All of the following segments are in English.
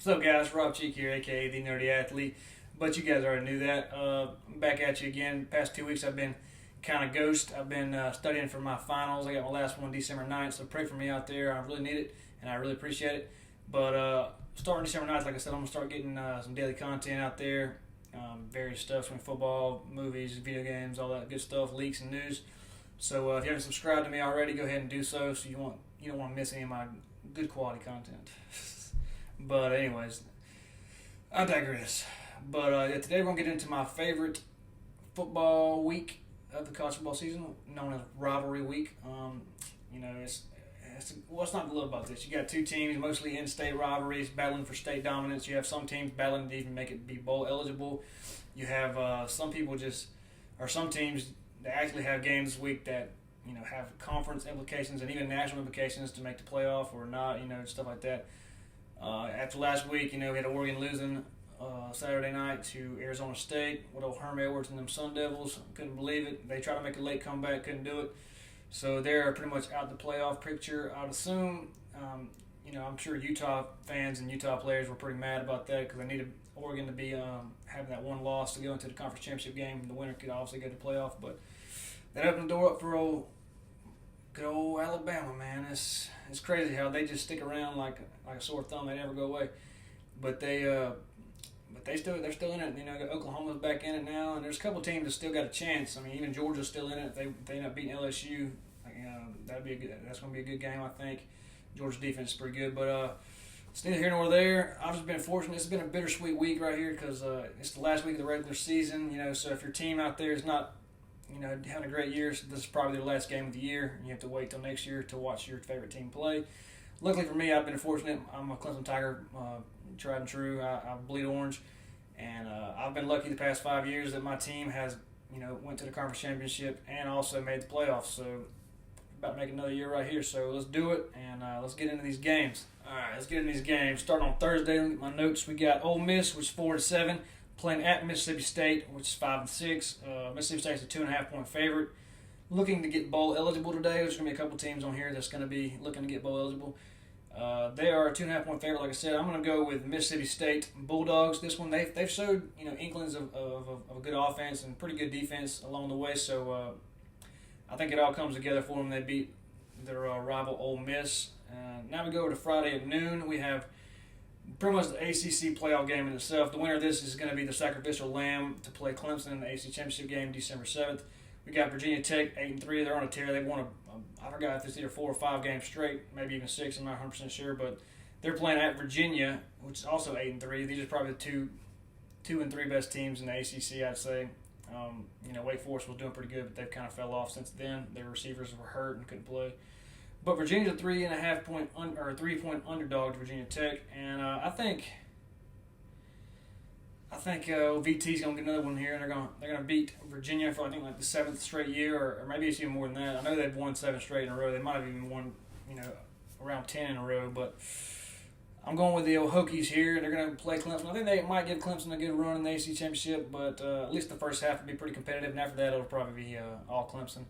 What's up, guys? Rob Cheek here, aka the Nerdy Athlete. But you guys already knew that. I'm back at you again. Past 2 weeks, I've been kind of ghost. I've been studying for my finals. I got my last one December 9th, so pray for me out there. I really need it, and I really appreciate it. But starting December 9th, like I said, I'm gonna start getting some daily content out there. Various stuff from football, movies, video games, all that good stuff, leaks and news. So if you haven't subscribed to me already, go ahead and do so. So you don't want to miss any of my good quality content. But anyways, I digress. But today we're going to get into my favorite football week of the college football season, known as Rivalry Week. What's not to love about this? You got two teams, mostly in-state rivalries, battling for state dominance. You have some teams battling to even make it be bowl eligible. You have some teams that actually have games this week that have conference implications and even national implications to make the playoff or not. Stuff like that. After last week, we had Oregon losing Saturday night to Arizona State with old Herm Edwards and them Sun Devils. Couldn't believe it. They tried to make a late comeback, couldn't do it. So they're pretty much out the playoff picture, I'd assume. I'm sure Utah fans and Utah players were pretty mad about that because they needed Oregon to be having that one loss to go into the conference championship game. The winner could obviously go to the playoff, but that opened the door up for good old Alabama, man. It's crazy how they just stick around like a sore thumb. They never go away. But they're still in it. Oklahoma's back in it now, and there's a couple teams that still got a chance. I mean, even Georgia's still in it. If they end up beating LSU, that's going to be a good game, I think. Georgia's defense is pretty good, but it's neither here nor there. I've just been fortunate. It's been a bittersweet week right here because it's the last week of the regular season. So if your team out there is not having a great year, so this is probably their last game of the year, and you have to wait till next year to watch your favorite team play. Luckily for me, I've been fortunate. I'm a Clemson Tiger, tried and true. I bleed orange, and I've been lucky the past 5 years that my team has, went to the conference championship and also made the playoffs. So about to make another year right here. So let's do it, and let's get into these games. All right, let's get into these games. Starting on Thursday, look at my notes. We got Ole Miss, which is 4-7. Playing at Mississippi State, which is 5-6. Mississippi State's a 2.5-point favorite. Looking to get bowl eligible today. There's going to be a couple teams on here that's going to be looking to get bowl eligible. They are a 2.5-point favorite, like I said. I'm going to go with Mississippi State Bulldogs. This one, they've showed inklings of a good offense and pretty good defense along the way. So I think it all comes together for them. They beat their rival Ole Miss. Now we go over to Friday at noon. We have pretty much the ACC playoff game in itself. The winner of this is going to be the sacrificial lamb to play Clemson in the ACC championship game December 7th. We got Virginia Tech 8-3. They're on a tear. They've won I forgot if it's either 4 or 5 games straight, maybe even 6. I'm not 100% sure, but they're playing at Virginia, which is also 8-3. These are probably the two and three best teams in the ACC, I'd say. Wake Forest was doing pretty good, but they've kind of fell off since then. Their receivers were hurt and couldn't play. But Virginia's a 3-point underdog to Virginia Tech, and I think VT's gonna get another one here, and they're gonna beat Virginia for the 7th straight year, or maybe it's even more than that. I know they've won 7 straight in a row. They might have even won around 10 in a row, but I'm going with the old Hokies here. They're gonna play Clemson. I think they might give Clemson a good run in the ACC championship, but at least the first half will be pretty competitive, and after that it'll probably be all Clemson.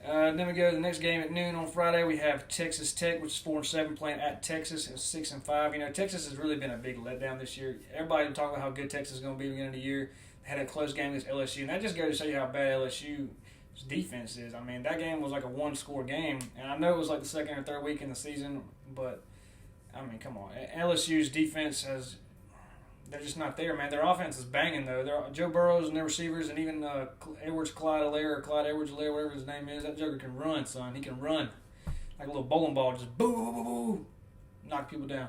Then we go to the next game at noon on Friday. We have Texas Tech, which is 4-7, playing at Texas. It's 6-5. Texas has really been a big letdown this year. Everybody been talking about how good Texas is going to be at the beginning of the year. They had a close game against LSU, and that just goes to show you how bad LSU's defense is. I mean, that game was like a one-score game, and I know it was like the second or third week in the season, but I mean, come on. LSU's defense they're just not there, man. Their offense is banging, though. Joe Burrows and their receivers, and even Clyde Edwards-Helaire, whatever his name is, that joker can run, son. He can run like a little bowling ball, just boo, boo, boo, boo, knock people down.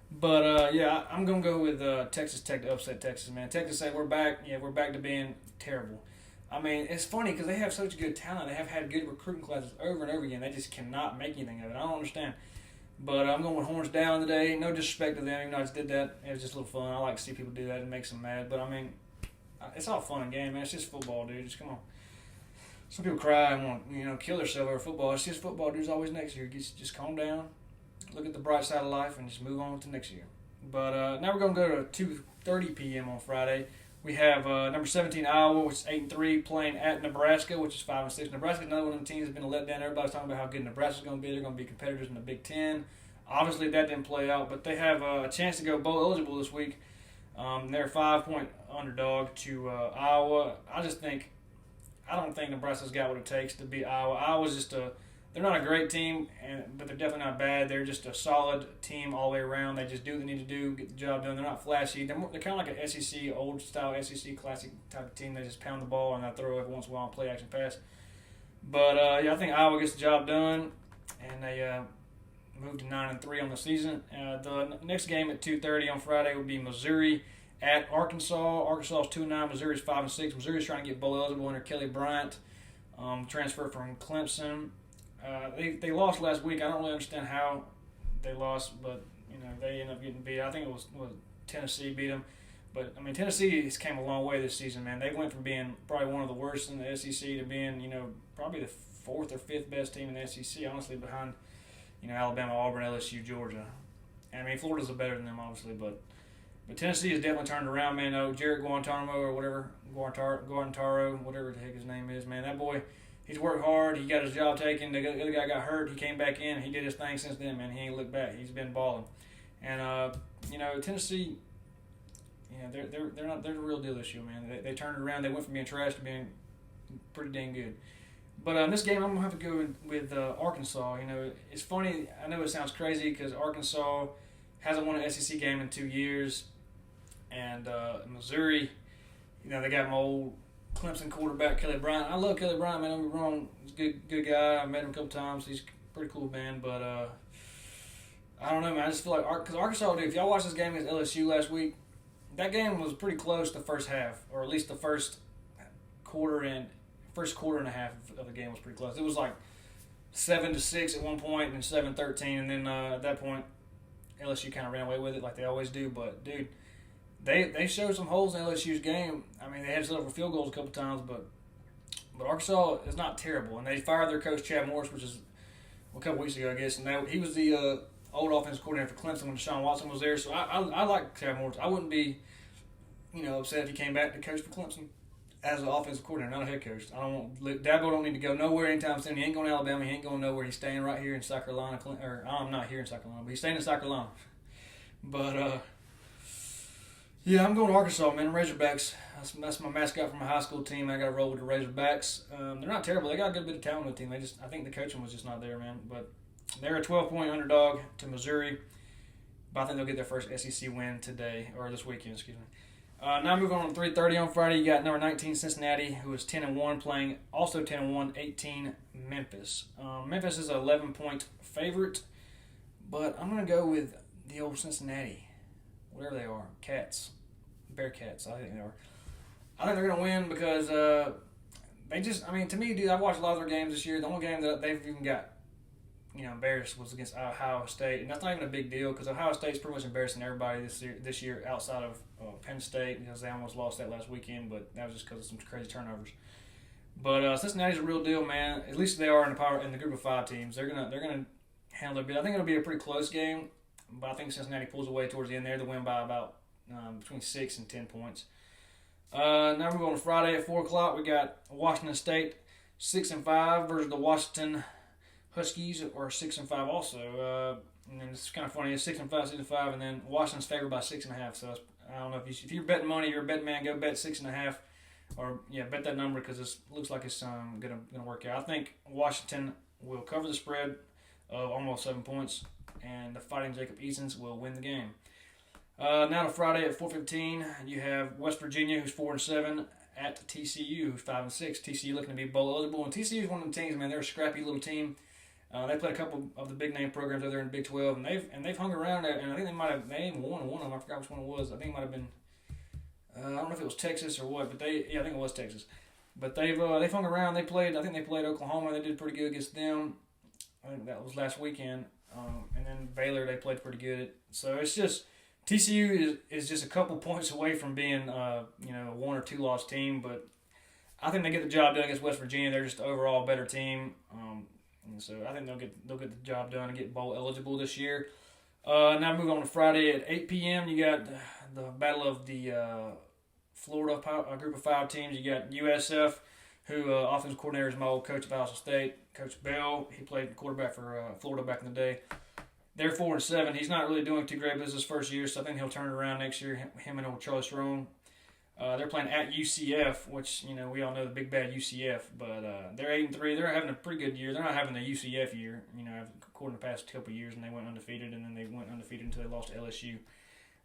But, I'm going to go with Texas Tech to upset Texas, man. Texas say we're back. Yeah, we're back to being terrible. I mean, it's funny because they have such good talent. They have had good recruiting classes over and over again. They just cannot make anything of it. I don't understand. But I'm going with horns down today. No disrespect to them, even though I just did that. It was just a little fun. I like to see people do that. It makes them mad. But, I mean, it's all fun and game, man. It's just football, dude. Just come on. Some people cry and want kill themselves over football. It's just football. Dude's always next year. Just calm down, look at the bright side of life, and just move on to next year. But now we're going to go to 2:30 p.m. on Friday. We have number 17 Iowa, which is 8-3, playing at Nebraska, which is 5-6. Nebraska's another one of the teams that's been a letdown. Everybody's talking about how good Nebraska's going to be. They're going to be competitors in the Big Ten. Obviously, that didn't play out, but they have a chance to go bowl eligible this week. They're a 5-point underdog to Iowa. I don't think Nebraska's got what it takes to beat Iowa. Iowa's just they're not a great team, but they're definitely not bad. They're just a solid team all the way around. They just do what they need to do, get the job done. They're not flashy. They're kind of like an SEC, old-style SEC classic type of team. They just pound the ball and they throw every once in a while and play action pass. But, I think Iowa gets the job done, and they moved to 9-3 on the season. The next game at 2:30 on Friday would be Missouri at Arkansas. Arkansas is 2-9. Missouri's 5-6. Missouri's trying to get bowl eligible under Kelly Bryant, transfer from Clemson. They lost last week. I don't really understand how they lost, but they ended up getting beat. I think it was Tennessee beat them. But Tennessee has came a long way this season, man. They went from being probably one of the worst in the SEC to being probably the 4th or 5th best team in the SEC, honestly, behind Alabama, Auburn, LSU, Georgia. And Florida's better than them, obviously, but Tennessee has definitely turned around, man. Jared Guantanamo or whatever, Guantaro, whatever the heck his name is, man. That boy, he's worked hard. He got his job taken. The other guy got hurt. He came back in. He did his thing since then, man. He ain't looked back. He's been balling. And Tennessee, they're the real deal this year, man. They turned it around. They went from being trash to being pretty dang good. But in this game, I'm gonna have to go with Arkansas. It's funny. I know it sounds crazy because Arkansas hasn't won an SEC game in 2 years, and Missouri, they got my old Clemson quarterback Kelly Bryant. I love Kelly Bryant, man. Don't get me wrong. He's a good guy. I met him a couple times. He's a pretty cool man. But I don't know, man. I just feel like because Arkansas, dude, if y'all watched this game against LSU last week, that game was pretty close the first half, or at least the first quarter and a half of the game was pretty close. It was like 7-6 at one point, and then 7-13, and then at that point, LSU kind of ran away with it like they always do. But dude, they showed some holes in LSU's game. They had to set up for field goals a couple times, but Arkansas is not terrible, and they fired their coach Chad Morris, which is a couple weeks ago, I guess, and he was the old offensive coordinator for Clemson when Deshaun Watson was there. So I like Chad Morris. I wouldn't be upset if he came back to coach for Clemson as an offensive coordinator, not a head coach. Dabo don't need to go nowhere anytime soon. He ain't going to Alabama. He ain't going nowhere. He's staying right here in South Carolina. Or I'm not here in South Carolina, but he's staying in South Carolina. But yeah, I'm going to Arkansas, man. Razorbacks. That's my mascot for my high school team. I got to roll with the Razorbacks. They're not terrible. They got a good bit of talent on the team. I think the coaching was just not there, man. But they're a 12-point underdog to Missouri. But I think they'll get their first SEC win today, or this weekend, excuse me. Now moving on to 3:30 on Friday, you got number 19 Cincinnati, who is 10-1, playing also 10-1, 18 Memphis. Memphis is an 11-point favorite, but I'm going to go with the old Cincinnati, whatever they are, Cats, Bearcats, I think they are. I think they're going to win because they just, to me, dude, I've watched a lot of their games this year. The only game that they've even got embarrassed was against Ohio State, and that's not even a big deal because Ohio State's pretty much embarrassing everybody this year outside of Penn State because they almost lost that last weekend, but that was just because of some crazy turnovers. But Cincinnati's a real deal, man. At least they are in the group of 5 teams. They're gonna handle it. I think it'll be a pretty close game, but I think Cincinnati pulls away towards the end there to win by about between 6 and 10 points. Now we're going to Friday at 4:00. We got Washington State 6-5 versus the Washington Huskies, or 6-5 also. And then it's kind of funny. It's 6-5, 6-5, and then Washington's favored by 6.5. So I don't know if you're betting money, you're a betting man, go bet 6.5, or bet that number because it looks like it's gonna work out. I think Washington will cover the spread of almost 7 points, and the Fighting Jacob Easons will win the game. Now to Friday at 4:15, you have West Virginia, who's 4-7, at TCU, who's 5-6. TCU looking to be bowl eligible, and TCU is one of the teams, man. They're a scrappy little team. They played a couple of the big name programs over there in Big 12, and they've hung around, and I think they even won one of them. I forgot which one it was. I think it might have been I don't know if it was Texas or what, but I think it was Texas. But they've hung around. I think they played Oklahoma. They did pretty good against them. I think that was last weekend. And then Baylor, they played pretty good. So it's just TCU is just a couple points away from being a 1 or 2 loss team, but I think they get the job done against West Virginia. They're just overall a better team. And so I think they'll get the job done and get bowl eligible this year. Now move on to Friday at 8 p.m. You got the battle of the Florida group of 5 teams. You got USF, who offensive coordinator is my old coach of Iowa State, Coach Bell. He played quarterback for Florida back in the day. They're 4-7. He's not really doing too great, but it's his first year, so I think he'll turn it around next year. Him and old Charlie Strong. They're playing at UCF, which we all know the big bad UCF, but they're 8-3. They're having a pretty good year. They're not having the UCF year, according to the past couple of years, and they went undefeated, and then they went undefeated until they lost to LSU.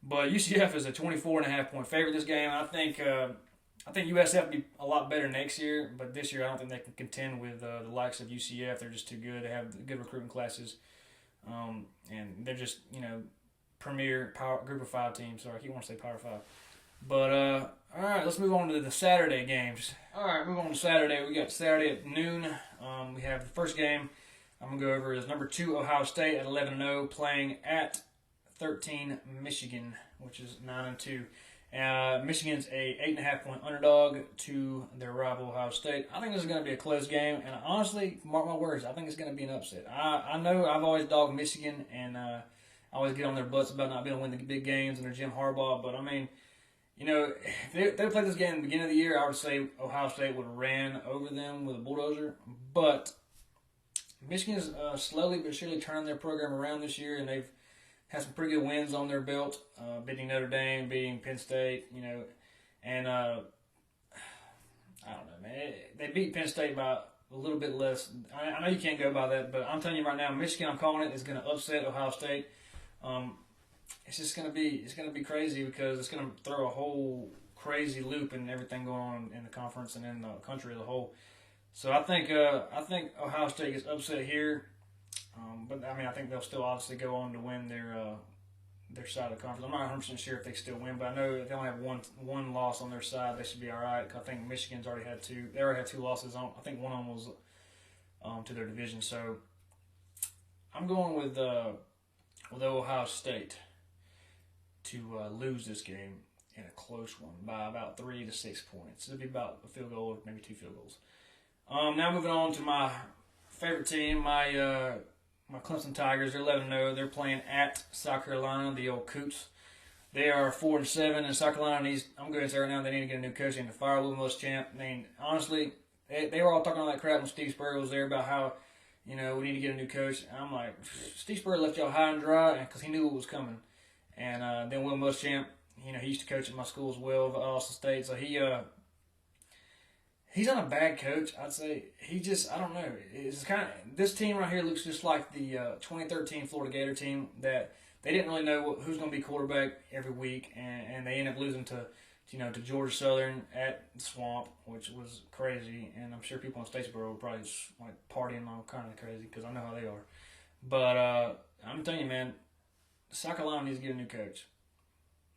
But UCF is a 24.5-point favorite this game. I think USF will be a lot better next year, but this year I don't think they can contend with the likes of UCF. They're just too good. They have good recruiting classes, and they're just premier group of 5 teams. Sorry, I keep wanting to say Power 5. But all right, let's move on to the Saturday games. All right, move on to Saturday. We got Saturday at noon. We have the first game I'm gonna go over is number 2 Ohio State at 11-0 playing at 13 Michigan, which is 9-2. Michigan's a 8.5-point underdog to their rival Ohio State. I think this is going to be a close game, and honestly, mark my words, I think it's going to be an upset. I know I've always dogged Michigan, and I always get on their butts about not being able to win the big games and their Jim Harbaugh, but I mean, if they played this game at the beginning of the year, I would say Ohio State would have ran over them with a bulldozer, but Michigan's slowly but surely turning their program around this year, and they've had some pretty good wins on their belt, beating Notre Dame, beating Penn State, and I don't know, man. They beat Penn State by a little bit less. I know you can't go by that, but I'm telling you right now, Michigan, I'm calling it, is going to upset Ohio State. It's just going to be crazy because it's going to throw a whole crazy loop in everything going on in the conference and in the country as a whole. So I think Ohio State gets upset here. But I mean, I think they'll still obviously go on to win their side of the conference. I'm not 100% sure if they still win, but I know if they only have one loss on their side, they should be all right. I think Michigan's already had 2. They already had 2 losses. I think one of them was to their division. So I'm going with Ohio State to lose this game in a close one by about 3 to 6 points. It'll be about a field goal or maybe 2 field goals. Now moving on to my favorite team, my Clemson Tigers. They're 11-0. They're playing at South Carolina, the old Coots. They are 4-7, and South Carolina needs. I'm going to say right now they need to get a new coach and to fire Will Muschamp. I mean, honestly, they were all talking all that crap when Steve Spurrier was there about how we need to get a new coach. And I'm like, Steve Spurrier left y'all high and dry because he knew what was coming. And then Will Muschamp, he used to coach at my school as well, at Austin State. So he's not a bad coach, I'd say. I don't know. It's kind of, this team right here looks just like the 2013 Florida Gator team that they didn't really know who's going to be quarterback every week, and they ended up losing to Georgia Southern at the Swamp, which was crazy. And I'm sure people in Statesboro were probably just like partying all kind of crazy because I know how they are. But I'm telling you, man, South Carolina needs to get a new coach.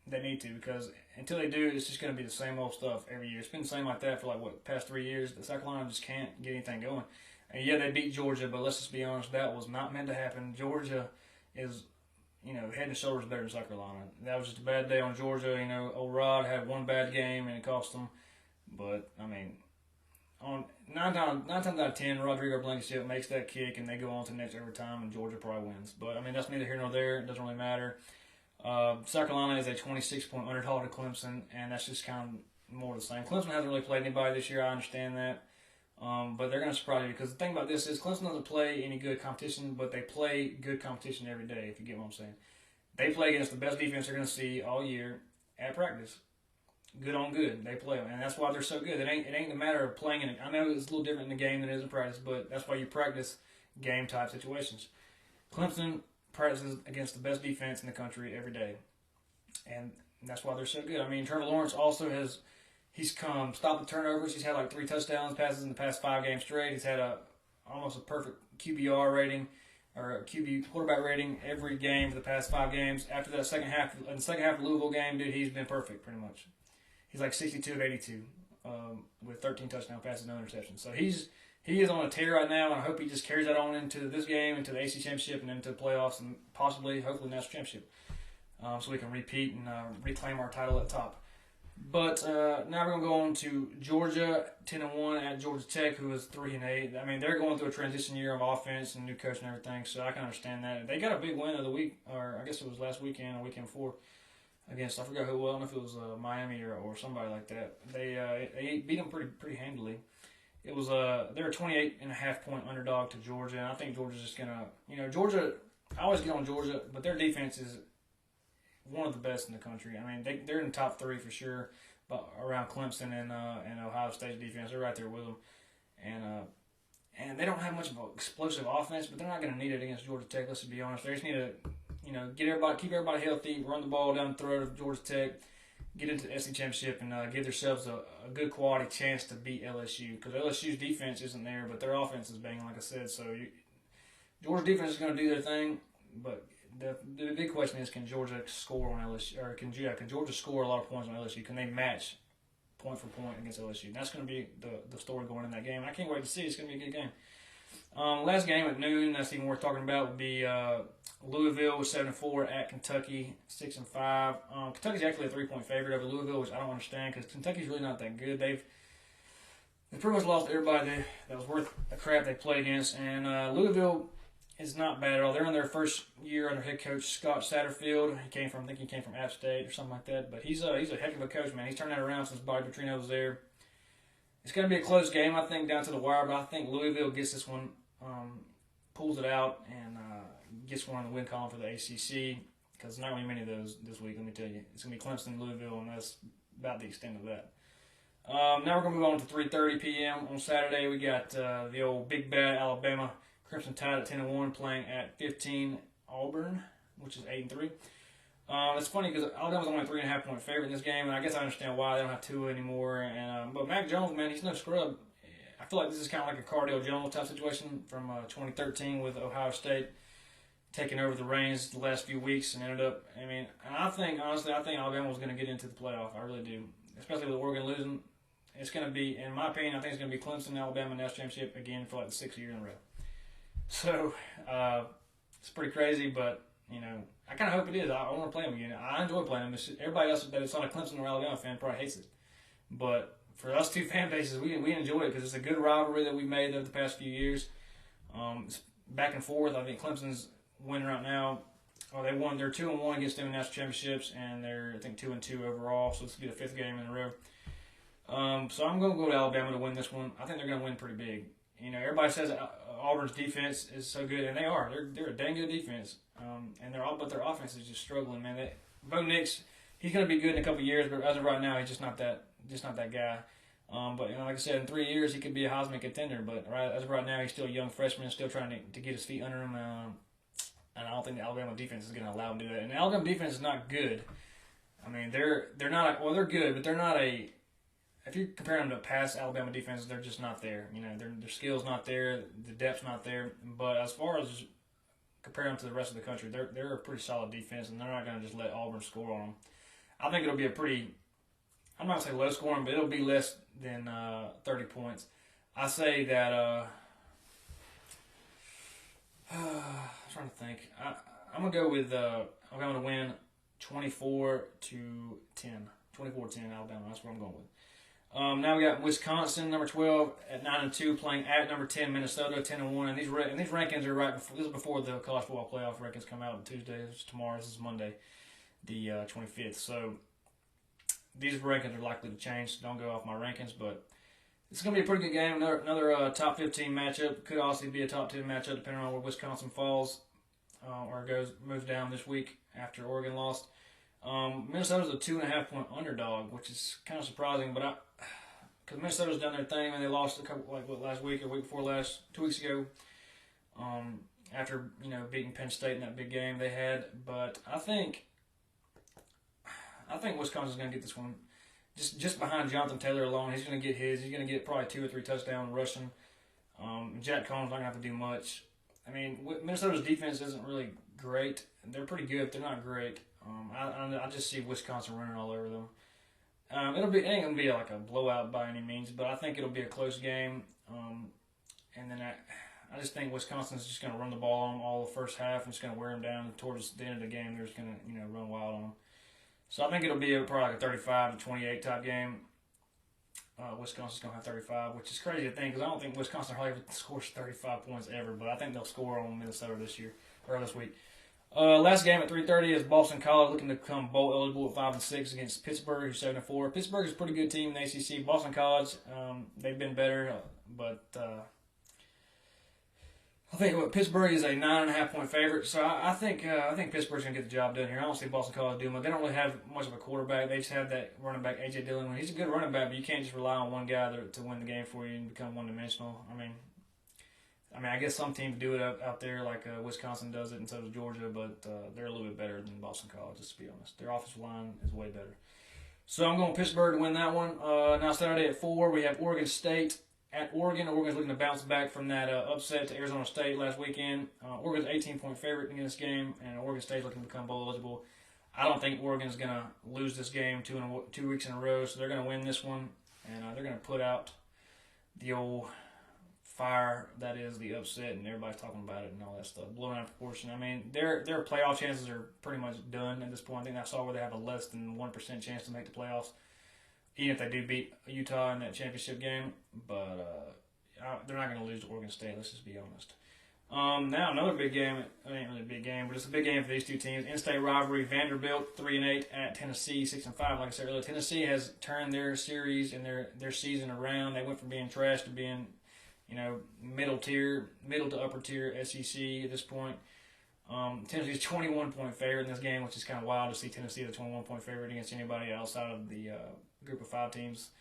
They need to, because until they do, it's just going to be the same old stuff every year. It's been the same like that for past 3 years. The South Carolina just can't get anything going. And yeah, they beat Georgia, but let's just be honest, that was not meant to happen. Georgia is, head and shoulders better than South Carolina. That was just a bad day on Georgia. Old Rod had one bad game and it cost them. But I mean, on 9 times out of 10, Rodrigo Blankenship makes that kick and they go on to the next overtime and Georgia probably wins. But I mean, that's neither here nor there. It doesn't really matter. South Carolina is a 26-point underdog to Clemson, and that's just kind of more of the same. Clemson hasn't really played anybody this year. I understand that. But they're going to surprise you because the thing about this is Clemson doesn't play any good competition, but they play good competition every day, if you get what I'm saying. They play against the best defense they're going to see all year at practice. Good on good. They play them, and that's why they're so good. It ain't a matter of playing in it. I know it's a little different in the game than it is in practice, but that's why you practice game-type situations. Clemson practices against the best defense in the country every day, and that's why they're so good. I mean, Trevor Lawrence also he's stopped the turnovers. He's had 3 touchdowns passes in the past 5 games straight. He's had almost a perfect QBR rating or a QB quarterback rating every game for the past 5 games. After that second half of the Louisville game, dude, he's been perfect pretty much. He's 62 of 82 with 13 touchdown passes, no interceptions. So he is on a tear right now, and I hope he just carries that on into this game, into the ACC Championship, and into the playoffs, and possibly, hopefully, National Championship, so we can repeat and reclaim our title at the top. But now we're going to go on to Georgia, 10-1 at Georgia Tech, who is 3-8. I mean, they're going through a transition year of offense and new coach and everything, so I can understand that. They got a big win of the week, or I guess it was last weekend or weekend before, against, I forgot who it was. I don't know if it was Miami or somebody like that. They beat them pretty handily. It was they're a 28.5-point underdog to Georgia, and I think Georgia's just gonna, Georgia I always get on Georgia, but their defense is one of the best in the country. I mean, they're in the top 3 for sure, but around Clemson and Ohio State's defense, they're right there with them. And they don't have much of an explosive offense, but they're not going to need it against Georgia Tech. Let's be honest. They just need to, keep everybody healthy, run the ball down the throat of Georgia Tech, get into the SEC championship, and give themselves a good quality chance to beat LSU. Because LSU's defense isn't there, but their offense is banging, like I said. So Georgia's defense is going to do their thing, but the big question is, can Georgia score on LSU, or can Georgia score a lot of points on LSU? Can they match point for point against LSU? And that's going to be the story going in that game. I can't wait to see. It's going to be a good game. Last game at noon, that's even worth talking about, would be Louisville was 7-4 at Kentucky 6-5. Kentucky's actually a 3-point favorite over Louisville, which I don't understand because Kentucky's really not that good. They've pretty much lost everybody that was worth the crap they played against, and Louisville is not bad at all. They're in their first year under head coach Scott Satterfield. I think he came from App State or something like that. But he's a heck of a coach, man. He's turned that around since Bobby Petrino was there. It's going to be a close game, I think, down to the wire. But I think Louisville gets this one, pulls it out, and gets one in the win column for the ACC. Because there's not going to be many of those this week, let me tell you. It's going to be Clemson, Louisville, and that's about the extent of that. Now we're going to move on to 3:30 p.m. on Saturday. We got the old Big Bad Alabama Crimson Tide at 10-1 playing at 15 Auburn, which is 8-3. It's funny because Alabama's only a 3.5-point favorite in this game, and I guess I understand why they don't have Tua anymore. But Mac Jones, man, he's no scrub. I feel like this is kind of like a Cardale Jones type situation from 2013 with Ohio State taking over the reins the last few weeks and ended up. I think Alabama was going to get into the playoff. I really do, especially with Oregon losing. It's going to be, in my opinion, I think it's going to be Clemson, Alabama National Championship again for like the 6th year in a row. So, it's pretty crazy, but, I kind of hope it is. I want to play them again. I enjoy playing them. Everybody else that is not a Clemson or Alabama fan probably hates it. But for us two fan bases, we enjoy it because it's a good rivalry that we've made over the past few years. It's back and forth. I think Clemson's winning right now. They're 2-1 against them in national championships, and they're, I think, 2-2 overall, so this will be the 5th game in a row. So I'm going to go to Alabama to win this one. I think they're going to win pretty big. Everybody says Auburn's defense is so good, and they are. They're a dang good defense, but their offense is just struggling, man. Bo Nix, he's going to be good in a couple of years, but as of right now, he's just not that guy. But like I said, in 3 years, he could be a Heisman contender. But as of right now, he's still a young freshman, still trying to get his feet under him. And I don't think the Alabama defense is going to allow him to do that. And the Alabama defense is not good. They're not. They're good, but they're not a. If you compare them to past Alabama defenses, they're just not there. Their skill's not there, the depth's not there. But as far as comparing them to the rest of the country, they're a pretty solid defense, and they're not going to just let Auburn score on them. I think it'll be a pretty, I'm not going to say low scoring, but it'll be less than 30 points. I say that, I'm trying to think. I'm going to go with, I'm going to win 24-10. 24-10 Alabama. That's what I'm going with. Now we got Wisconsin, number 12, at 9-2, playing at number 10, Minnesota, 10-1. And these rankings are right before. This is before the college football playoff rankings come out on Tuesday. This is tomorrow. This is Monday, the 25th. So these rankings are likely to change. So don't go off my rankings, but it's going to be a pretty good game. Another top 15 matchup. Could also be a top 10 matchup depending on where Wisconsin falls or moves down this week after Oregon lost. Minnesota's a 2.5-point underdog, which is kind of surprising, but because Minnesota's done their thing and they lost a couple last week or week before last, 2 weeks ago, after beating Penn State in that big game they had. But I think Wisconsin's going to get this one just behind Jonathan Taylor alone. He's going to get his. He's going to get probably 2 or 3 touchdowns rushing. Jack Cohn's not going to have to do much. Minnesota's defense isn't really great. They're pretty good, but they're not great. I just see Wisconsin running all over them. It ain't gonna be like a blowout by any means, but I think it'll be a close game. And then I just think Wisconsin's just gonna run the ball on them all the first half and just gonna wear them down. And towards the end of the game, they're just gonna run wild on them. So I think it'll be probably like a 35-28 type game. Wisconsin's gonna have 35, which is crazy to think because I don't think Wisconsin hardly scores 35 points ever, but I think they'll score on Minnesota this week. Last game at 3:30 is Boston College looking to become bowl eligible at 5-6 against Pittsburgh, who's 7-4. Pittsburgh is a pretty good team in the ACC. Boston College, they've been better, but I think Pittsburgh is a 9.5-point favorite, so I think Pittsburgh's gonna get the job done here. I don't see Boston College doing much. They don't really have much of a quarterback. They just have that running back A.J. Dillon. He's a good running back, but you can't just rely on one guy to win the game for you and become one-dimensional. I mean, I guess some teams do it out there, like Wisconsin does it, and so does Georgia, but they're a little bit better than Boston College, just to be honest. Their offensive line is way better. So I'm going Pittsburgh to win that one. Now Saturday at 4, we have Oregon State at Oregon. Oregon's looking to bounce back from that upset to Arizona State last weekend. Oregon's 18-point favorite in this game, and Oregon State's looking to become bowl eligible. I don't think Oregon's going to lose this game 2 weeks in a row, so they're going to win this one, and they're going to put out the old fire that is the upset, and everybody's talking about it and all that stuff. Blowing out of proportion. I mean, their playoff chances are pretty much done at this point. I think I saw where they have a less than 1% chance to make the playoffs, even if they do beat Utah in that championship game. But they're not going to lose to Oregon State, let's just be honest. Now another big game. It ain't really a big game, but it's a big game for these two teams. In-state rivalry, Vanderbilt 3-8 at Tennessee 6-5. Like I said earlier, Tennessee has turned their series and their season around. They went from being trash to being, middle to upper tier SEC at this point. Tennessee's 21-point favorite in this game, which is kind of wild to see Tennessee as a 21-point favorite against anybody outside of the group of 5 teams.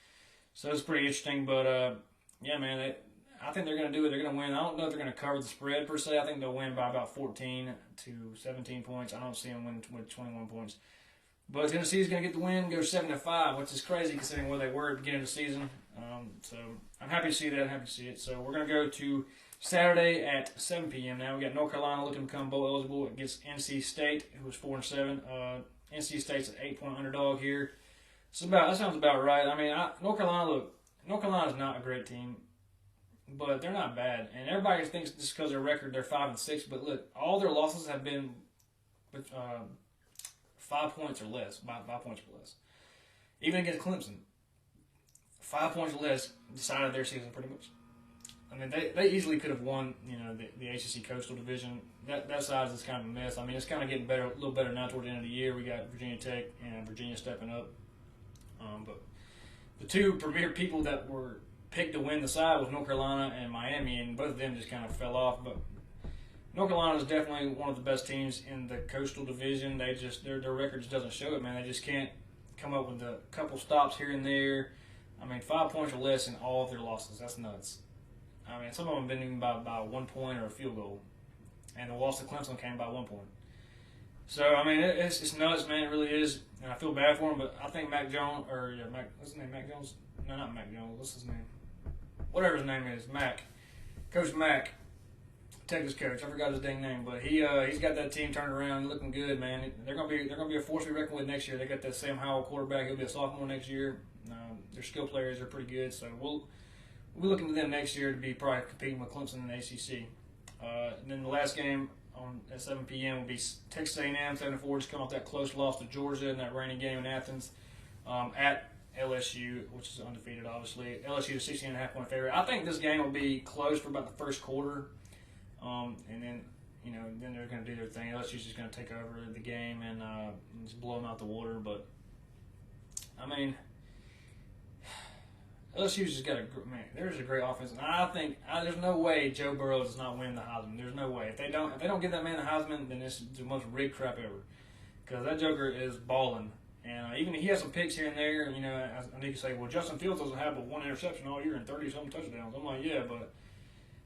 So it's pretty interesting, but yeah, man, I think they're going to do it. They're going to win. I don't know if they're going to cover the spread per se. I think they'll win by about 14 to 17 points. I don't see them win with 21 points. But Tennessee's going to get the win, go 7-5, which is crazy considering where they were at the beginning of the season. So I'm happy to see that. I'm happy to see it. So we're going to go to Saturday at 7 p.m. Now we got North Carolina looking to become bowl eligible against NC State, who was 4-7. NC State's an 8-point underdog here. That sounds about right. I mean, North Carolina's not a great team, but they're not bad. And everybody thinks just because of their record they're 5-6. But look, all their losses have been with 5 points or less. 5 points or less. Even against Clemson, 5 points or less decided their season pretty much. I mean, they easily could have won, the ACC Coastal Division. That side is kind of a mess. I mean, it's kind of getting better, a little better now toward the end of the year. We got Virginia Tech and Virginia stepping up. But the two premier people that were picked to win the side was North Carolina and Miami, and both of them just kind of fell off. But North Carolina is definitely one of the best teams in the Coastal Division. Their record just doesn't show it, man. They just can't come up with a couple stops here and there. I mean, 5 points or less in all of their losses. That's nuts. I mean, some of them have been even by 1 point or a field goal. And the loss to Clemson came by 1 point. So, I mean, it's nuts, man. It really is. And I feel bad for him, but I think Mac Jones, what's his name? Mac Jones? No, not Mac Jones. What's his name? Whatever his name is. Mac. Coach Mac. Texas coach. I forgot his dang name, but he's got that team turned around, looking good, man. They're gonna be a force to be reckoned with next year. They got that Sam Howell quarterback. He'll be a sophomore next year. Their skill players are pretty good, so we'll be looking to them next year to be probably competing with Clemson in the ACC. And then the last game at 7 p.m. will be Texas A&M 7-4, just come off that close loss to Georgia in that rainy game in Athens at LSU, which is undefeated, obviously. LSU is 16.5-point favorite. I think this game will be close for about the first quarter, and then then they're going to do their thing. LSU's just going to take over the game and just blow them out the water. But I mean, LSU's just got there's a great offense, and I think there's no way Joe Burrow does not win the Heisman. There's no way. If they don't give that man the Heisman, then it's the most rigged crap ever. Because that Joker is balling, and even he has some picks here and there. I need to say, well, Justin Fields doesn't have but 1 interception all year and 30-something touchdowns. I'm like, yeah, but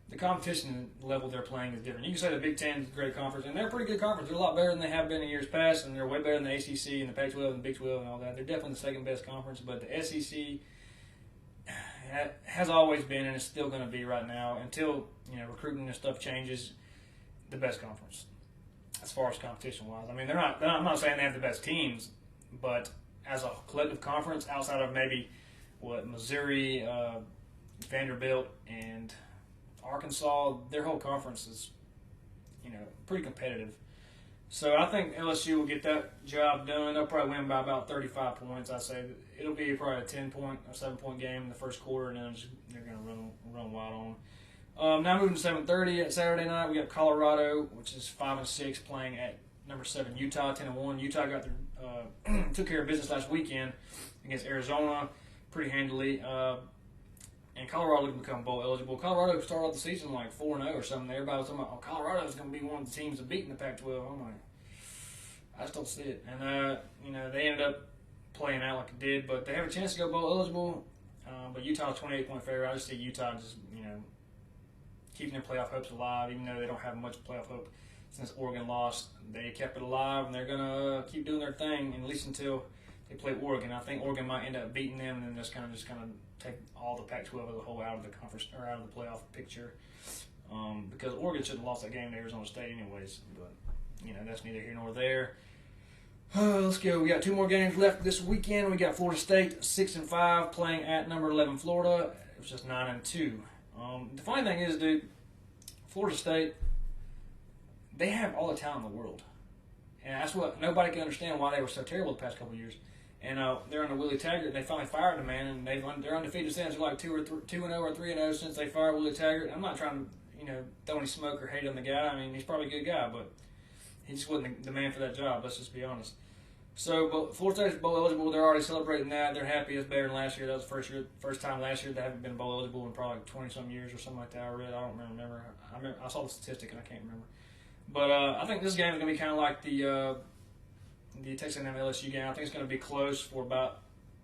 the competition level they're playing is different. You can say the Big Ten is a great conference, and they're a pretty good conference. They're a lot better than they have been in years past, and they're way better than the ACC and the Pac-12 and the Big 12 and all that. They're definitely the second best conference, but the SEC has always been, and it's still going to be right now until recruiting and stuff changes, the best conference as far as competition wise. I mean, I'm not saying they have the best teams, but as a collective conference, outside of maybe Missouri, Vanderbilt, and Arkansas, their whole conference is pretty competitive. So I think LSU will get that job done. They'll probably win by about 35 points. I say it'll be probably a 10-point or 7-point game in the first quarter, and then they're going to run wild on them. Now moving to 7:30 at Saturday night, we got Colorado, which is 5-6, playing at number 7 Utah, 10-1. Utah got took care of business last weekend against Arizona pretty handily. And and Colorado can become bowl eligible. Colorado started off the season like 4-0 or something. Everybody was talking about, Colorado's going to be one of the teams to beat in the Pac-12. I'm like, I just don't see it. And they ended up playing out like it did, but they have a chance to go bowl eligible. But Utah's 28-point favorite. I just see Utah just keeping their playoff hopes alive, even though they don't have much playoff hope since Oregon lost. They kept it alive, and they're gonna keep doing their thing, and at least until they play Oregon. I think Oregon might end up beating them, and then just kind of take all the Pac-12 as a whole out of the conference or out of the playoff picture. Because Oregon shouldn't have lost that game to Arizona State anyways. But that's neither here nor there. Let's go. We got 2 more games left this weekend. We got Florida State 6-5 playing at number 11 Florida. It was just 9-2. The funny thing is, dude, Florida State, they have all the talent in the world, and that's what nobody can understand why they were so terrible the past couple of years. And they're under Willie Taggart, and they finally fired the man, and they're undefeated since. They're like 2-0 or 3-0 since they fired Willie Taggart. I'm not trying to throw any smoke or hate on the guy. I mean, he's probably a good guy, but he just wasn't the man for that job. Let's just be honest. So, but Florida State's bowl eligible. They're already celebrating that. They're happy. It's better than last year. That was the first time last year they haven't been bowl eligible in probably 20-some years or something like that. I don't remember. I saw the statistic and I can't remember. But I think this game is going to be kind of like the Texas A&M LSU game. I think it's going to be close for about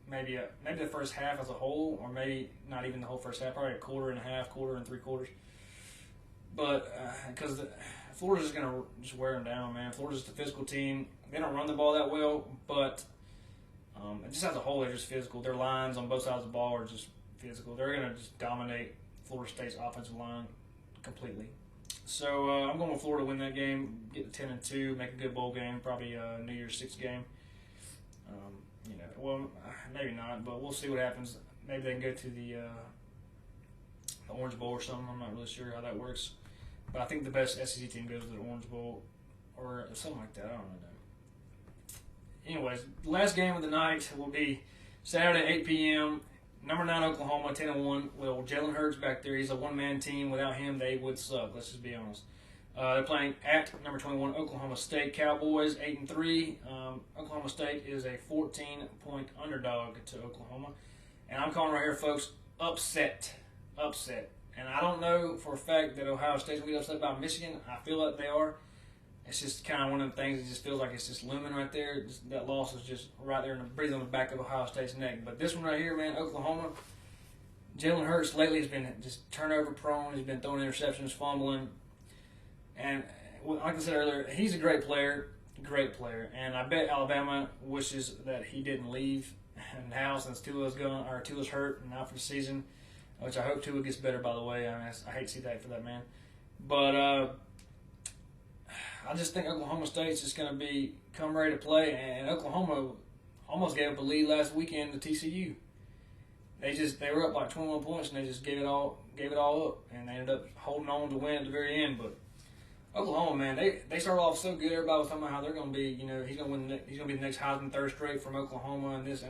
maybe the first half as a whole, or maybe not even the whole first half. Probably a quarter and a half, quarter and 3/4. But because Florida's going to just wear them down, man. Florida's just a physical team. They don't run the ball that well, but just as a whole, they're just physical. Their lines on both sides of the ball are just physical. They're going to just dominate Florida State's offensive line completely. So I'm going with Florida to win that game, get to 10-2, make a good bowl game, probably a New Year's Six game. Well, maybe not, but we'll see what happens. Maybe they can go to the Orange Bowl or something. I'm not really sure how that works. But I think the best SEC team goes to the Orange Bowl or something like that. I don't know. Anyways, the last game of the night will be Saturday, 8 p.m., number 9 Oklahoma, 10-1. Well, Jalen Hurts back there. He's a one-man team. Without him, they would suck. Let's just be honest. They're playing at number 21 Oklahoma State Cowboys, 8-3. Oklahoma State is a 14-point underdog to Oklahoma. And I'm calling right here, folks, upset. And I don't know for a fact that Ohio State's going to be upset by Michigan. I feel like they are. It's just kind of one of the things that just feels like it's just looming right there. That loss is just right there and breathing on the back of Ohio State's neck. But this one right here, man, Oklahoma, Jalen Hurts lately has been just turnover prone. He's been throwing interceptions, fumbling. And like I said earlier, he's a great player. And I bet Alabama wishes that he didn't leave now since Tua's hurt and out for the season, which I hope Tua gets better, by the way. I mean, I hate to see that for that man. But I just think Oklahoma State's just going to come ready to play, and Oklahoma almost gave up a lead last weekend to TCU. They were up like 21 points, and they just gave it all up, and they ended up holding on to win at the very end. But Oklahoma, man, they started off so good. Everybody was talking about how they're going to be, he's going to be the next Heisman third straight from Oklahoma, and it's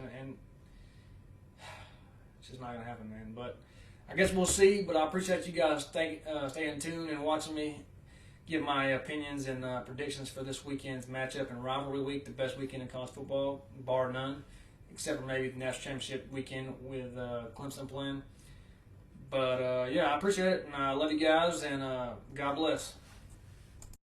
just not going to happen, man. But I guess we'll see. But I appreciate you guys staying tuned and watching me give my opinions and predictions for this weekend's matchup in Rivalry Week, the best weekend in college football, bar none, except for maybe the National Championship weekend with Clemson playing. But, I appreciate it, and I love you guys, and God bless.